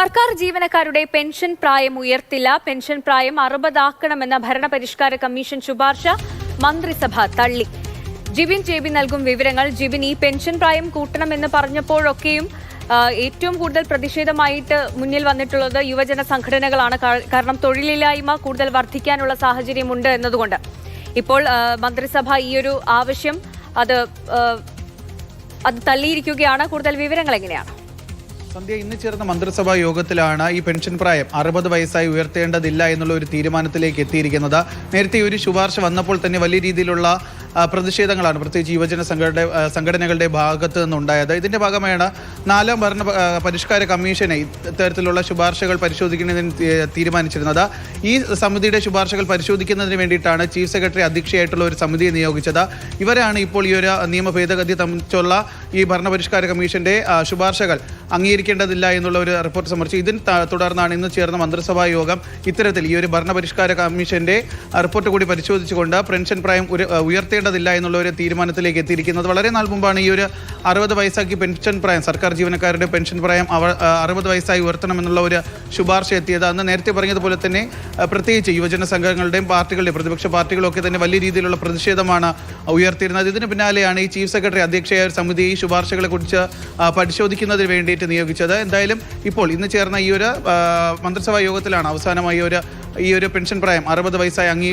സർക്കാർ ജീവനക്കാരുടെ പെൻഷൻ പ്രായം ഉയർത്തില്ല. പെൻഷൻ പ്രായം 60 ആക്കണമെന്ന ഭരണപരിഷ്കാര കമ്മീഷൻ ശുപാർശ മന്ത്രിസഭ തള്ളി. ജിബിൻ ജെബി നൽകും വിവരങ്ങൾ. ജിബിൻ, ഈ പെൻഷൻ പ്രായം കൂട്ടണമെന്ന് പറഞ്ഞപ്പോഴൊക്കെയും ഏറ്റവും കൂടുതൽ പ്രതിഷേധമായിട്ട് മുന്നിൽ വന്നിട്ടുള്ളത് യുവജന സംഘടനകളാണ്. കാരണം തൊഴിലില്ലായ്മ കൂടുതൽ വർദ്ധിക്കാനുള്ള സാഹചര്യമുണ്ട് എന്നതുകൊണ്ട് ഇപ്പോൾ മന്ത്രിസഭ ഈ ഒരു ആവശ്യം അത് തള്ളിയിരിക്കുകയാണ്. കൂടുതൽ വിവരങ്ങൾ എങ്ങനെയാണ്? സന്ധ്യ, ഇന്ന് ചേർന്ന മന്ത്രിസഭാ യോഗത്തിലാണ് ഈ പെൻഷൻ പ്രായം 60 വയസ്സായി ഉയർത്തേണ്ടതില്ല എന്നുള്ള ഒരു തീരുമാനത്തിലേക്ക് എത്തിയിരിക്കുന്നത്. നേരത്തെ ഒരു ശുപാർശ വന്നപ്പോൾ തന്നെ വലിയ രീതിയിലുള്ള പ്രതിഷേധങ്ങളാണ് പ്രത്യേകിച്ച് യുവജന സംഘടനകളുടെ ഭാഗത്ത് നിന്നുണ്ടായത്. ഇതിന്റെ ഭാഗമായാണ് 4ാം ഭരണ പരിഷ്കാര കമ്മീഷനെ ഇത്തരത്തിലുള്ള ശുപാർശകൾ പരിശോധിക്കുന്നതിന് തീരുമാനിച്ചിരുന്നത്. ഈ സമിതിയുടെ ശുപാർശകൾ പരിശോധിക്കുന്നതിന് വേണ്ടിയിട്ടാണ് ചീഫ് സെക്രട്ടറി അധ്യക്ഷയായിട്ടുള്ള ഒരു സമിതിയെ നിയോഗിച്ചത്. ഇവരാണ് ഇപ്പോൾ ഈ ഒരു നിയമ ഭേദഗതി സംബന്ധിച്ചുള്ള ഈ ഭരണപരിഷ്കാര കമ്മീഷന്റെ ശുപാർശകൾ അംഗീകരിക്കേണ്ടതില്ല എന്നുള്ള ഒരു റിപ്പോർട്ട് സമർപ്പിച്ചു. ഇതിന് തുടർന്നാണ് ഇന്ന് ചേർന്ന മന്ത്രിസഭാ യോഗം ഇത്തരത്തിൽ ഈ ഒരു ഭരണപരിഷ്കാര കമ്മീഷന്റെ റിപ്പോർട്ട് കൂടി പരിശോധിച്ചുകൊണ്ട് പെൻഷൻ പ്രായം ഉയർത്തേണ്ടതില്ല എന്നുള്ള ഒരു തീരുമാനത്തിലേക്ക് എത്തിയിരിക്കുന്നത്. വളരെ നാൾ മുമ്പാണ് ഈ ഒരു 60 വയസ്സാക്കി പെൻഷൻ പ്രായം, സർക്കാർ ജീവനക്കാരുടെ പെൻഷൻ പ്രായം 60 വയസ്സായി ഉയർത്തണമെന്നുള്ള ഒരു ശുപാർശ എത്തിയത്. അന്ന് നേരത്തെ പറഞ്ഞതുപോലെ തന്നെ പ്രത്യേകിച്ച് യുവജന സംഘങ്ങളുടെയും പാർട്ടികളുടെയും പ്രതിപക്ഷ പാർട്ടികളൊക്കെ തന്നെ വലിയ രീതിയിലുള്ള പ്രതിഷേധമാണ് ഉയർത്തിയിരുന്നത്. ഇതിന് പിന്നാലെയാണ് ഈ ചീഫ് സെക്രട്ടറി അധ്യക്ഷയായ ഒരു സമിതി ഈ ശുപാർശകളെ കുറിച്ച് പരിശോധിക്കുന്നതിന് വേണ്ടിയിട്ട് നിയോഗിച്ചത്. എന്തായാലും ഇപ്പോൾ ഇന്ന് ചേർന്ന ഈ ഒരു മന്ത്രിസഭാ യോഗത്തിലാണ് അവസാനമായി ഈ ഒരു പെൻഷൻ പ്രായം 60 വയസ്സായി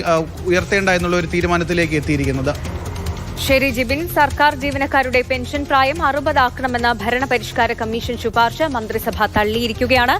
ഉയർത്തേണ്ട എന്നുള്ള ഒരു തീരുമാനത്തിലേക്ക് എത്തിയിരിക്കുന്നത്. ശരി ജിബിൻ, സർക്കാർ ജീവനക്കാരുടെ പെൻഷൻ പ്രായം 60 ആക്കണമെന്ന ഭരണപരിഷ്കാര കമ്മീഷൻ ശുപാർശ മന്ത്രിസഭ തള്ളിയിരിക്കുകയാണ്.